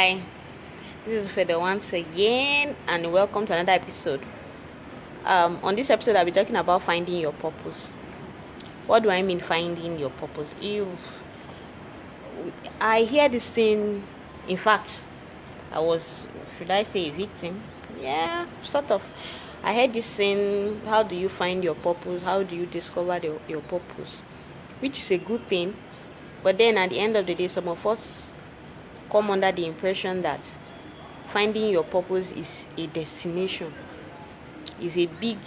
Hi, this is Fede once again, and welcome to another episode. On this episode, I'll be talking about finding your purpose. What do I mean finding your purpose? I hear this thing. In fact, should I say, a victim? Yeah, sort of. I heard this thing. How do you find your purpose? How do you discover your purpose? Which is a good thing, but then at the end of the day, some of us come under the impression that finding your purpose is a destination, is a big,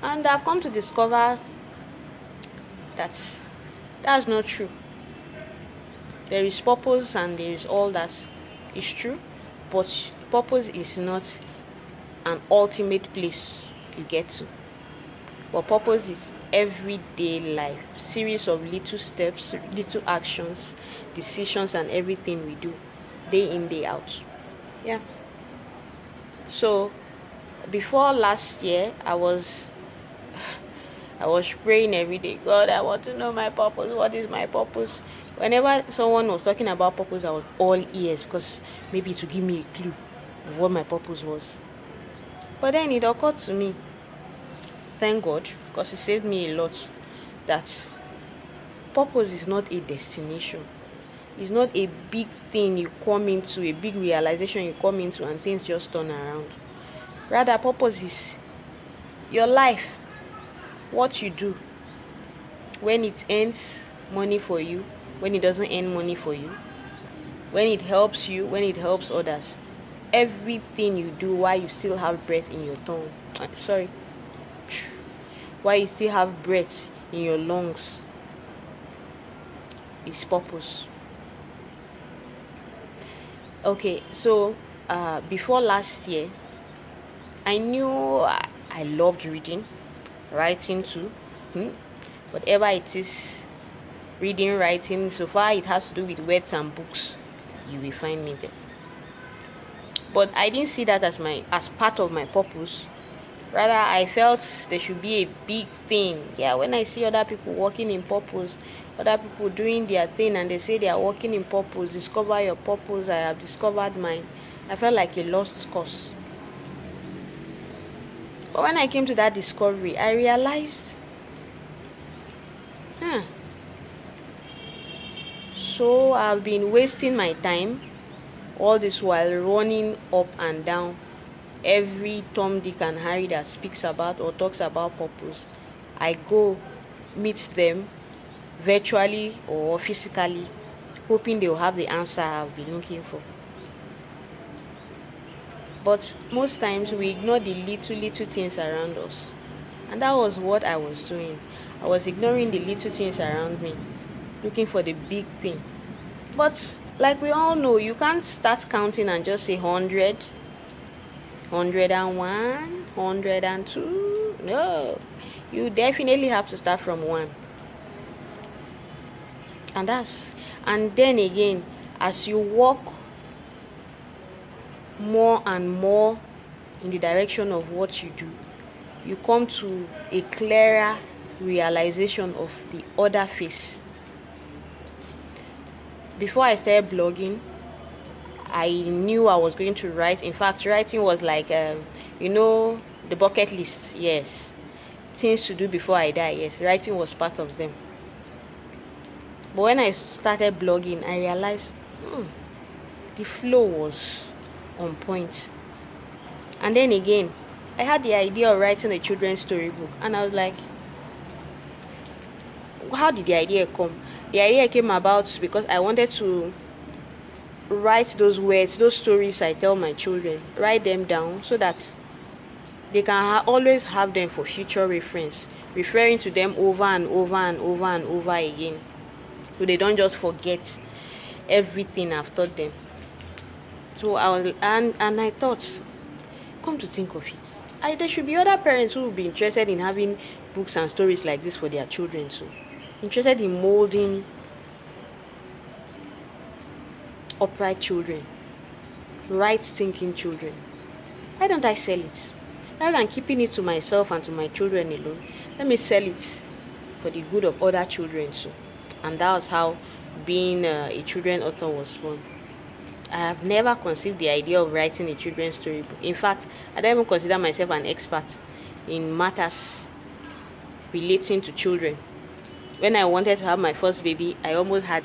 and I've come to discover that that's not true. There is purpose and there is all that is true, but purpose is not an ultimate place you get to. But purpose is everyday life, series of little steps, little actions, decisions, and everything we do day in, day out. Yeah. So before last year, I was praying every day, God, I want to know my purpose. What is my purpose? Whenever someone was talking about purpose, I was all ears, because maybe to give me a clue of what my purpose was. But then it occurred to me, thank God, because it saved me a lot, that purpose is not a destination. It's not a big thing you come into, a big realization you come into and things just turn around. Rather, purpose is your life, what you do, when it earns money for you, when it doesn't earn money for you, when it helps you, when it helps others. Everything you do while you still have breath in your tongue. While you still have breath in your lungs is purpose. Okay, so before last year, I knew I loved reading, writing too. Whatever it is, reading, writing, so far it has to do with words and books, you will find me there. But I didn't see that as part of my purpose. Rather, I felt there should be a big thing. Yeah, when I see other people working in purpose, other people doing their thing, and they say they are working in purpose, discover your purpose, I have discovered mine, I felt like a lost cause. But when I came to that discovery, I realized, so I've been wasting my time all this while running up and down every Tom, Dick, and Harry that speaks about or talks about purpose. I go meet them virtually or physically, hoping they'll have the answer I've been looking for. But most times we ignore the little things around us, and that was what I was doing. I was ignoring the little things around me, looking for the big thing. But like we all know, you can't start counting and just say 100, 101, 102. No, you definitely have to start from 1. And then again, as you walk more and more in the direction of what you do, you come to a clearer realization of the other face. Before I started blogging, I knew I was going to write. In fact, writing was like, the bucket list. Yes, things to do before I die. Yes, writing was part of them. But when I started blogging, I realized the flow was on point. And then again, I had the idea of writing a children's storybook, and I was like, how did the idea come? The idea came about because I wanted to write those words, those stories I tell my children, write them down so that they can always have them for future reference, referring to them over and over and over and over again, so they don't just forget everything I've taught them. So I thought, come to think of it, there should be other parents who will be interested in having books and stories like this for their children too, interested in molding upright children, right thinking children. Why don't I sell it? Rather than keeping it to myself and to my children alone, let me sell it for the good of other children too. And that was how being a children's author was born. I have never conceived the idea of writing a children's storybook. In fact, I don't even consider myself an expert in matters relating to children. When I wanted to have my first baby, I almost had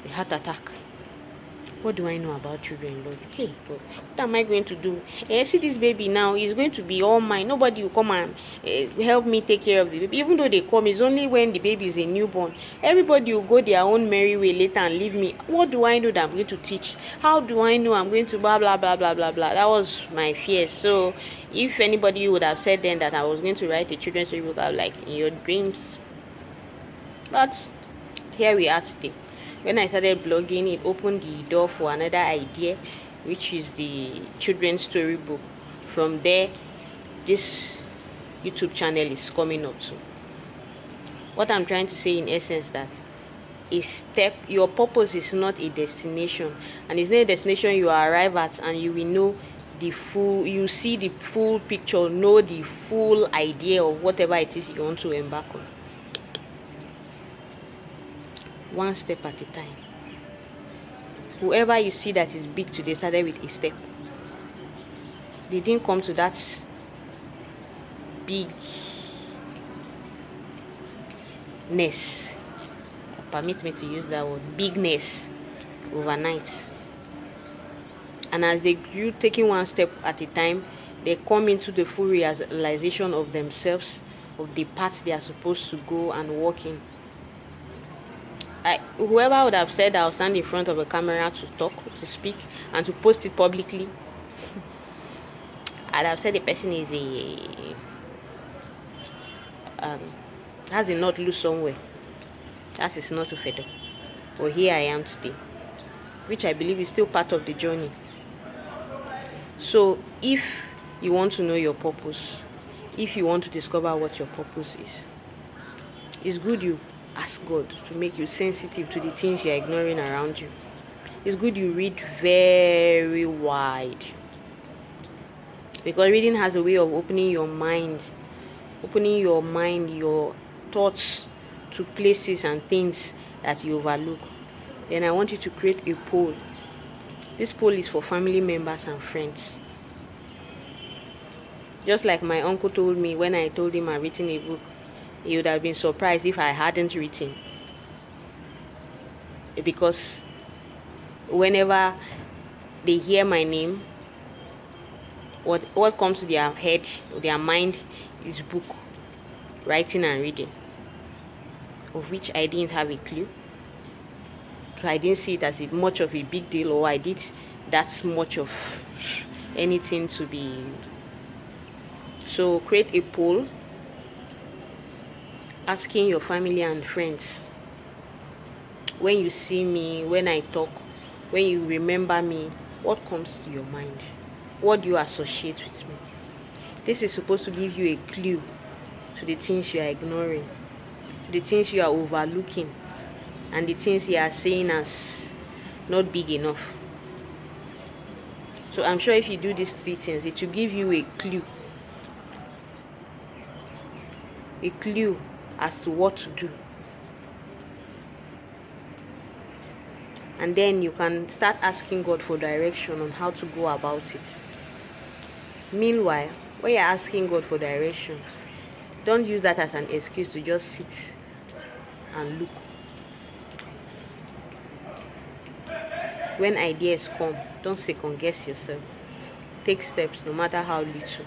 a heart attack. What do I know about children, Lord? Hey, God, what am I going to do? See this baby now, he's going to be all mine. Nobody will come and help me take care of the baby. Even though they come, it's only when the baby is a newborn. Everybody will go their own merry way later and leave me. What do I know that I'm going to teach? How do I know I'm going to blah, blah, blah, blah, blah, blah? That was my fear. So if anybody would have said then that I was going to write a children's storybook, I was like, in your dreams. But here we are today. When I started blogging, it opened the door for another idea, which is the children's storybook. From there, this YouTube channel is coming up too. What I'm trying to say in essence that your purpose is not a destination, and it's not a destination you arrive at and you will know you see the full picture, know the full idea of whatever it is you want to embark on. One step at a time. Whoever you see that is big today started with a step. They didn't come to that bigness. Permit me to use that word, bigness, overnight. And as they grew, taking one step at a time, they come into the full realization of themselves, of the path they are supposed to go and walk in. Whoever would have said I'll stand in front of a camera to talk, to speak, and to post it publicly, I'd have said the person is has a knot loose somewhere. That is not to feather. But here I am today, which I believe is still part of the journey. So if you want to know your purpose, if you want to discover what your purpose is, it's good you ask God to make you sensitive to the things you're ignoring around you. It's good you read very wide, because reading has a way of opening your mind, your thoughts to places and things that you overlook. Then I want you to create a poll. This poll is for family members and friends. Just like my uncle told me when I told him I'd written a book, he would have been surprised if I hadn't written. Because whenever they hear my name, what comes to their head, their mind, is book, writing and reading, of which I didn't have a clue. So I didn't see it as much of a big deal, or I did that much of anything to be. So create a poll asking your family and friends, when you see me, when I talk, when you remember me, what comes to your mind? What do you associate with me? This is supposed to give you a clue to the things you are ignoring, to the things you are overlooking, and the things you are saying as not big enough. So I'm sure if you do these 3 things, it will give you a clue as to what to do. And then you can start asking God for direction on how to go about it. Meanwhile, when you're asking God for direction, don't use that as an excuse to just sit and look. When ideas come, don't second guess yourself. Take steps, no matter how little.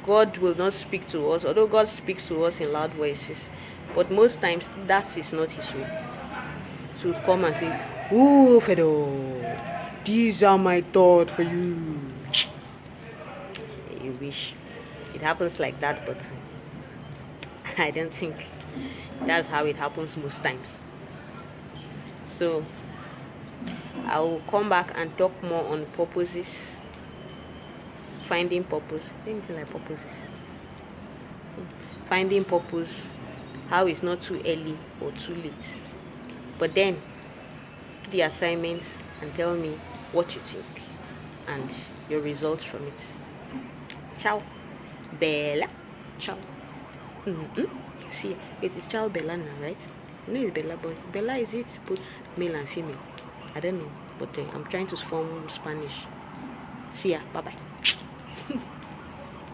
God will not speak to us, although God speaks to us in loud voices, but most times that is not His way. So come and say, "Ooh, Fedo, these are my thoughts for you." You wish it happens like that, but I don't think that's how it happens most times. So I will come back and talk more on purposes, finding purpose. Anything like purposes. Finding purpose, how it's not too early or too late. But then do the assignments and tell me what you think and your results from it. Ciao. Bella. Ciao. See, it is child Bella now, right? You know it's Bella, but Bella, is it both male and female? I don't know, but I'm trying to form Spanish. See ya, bye bye.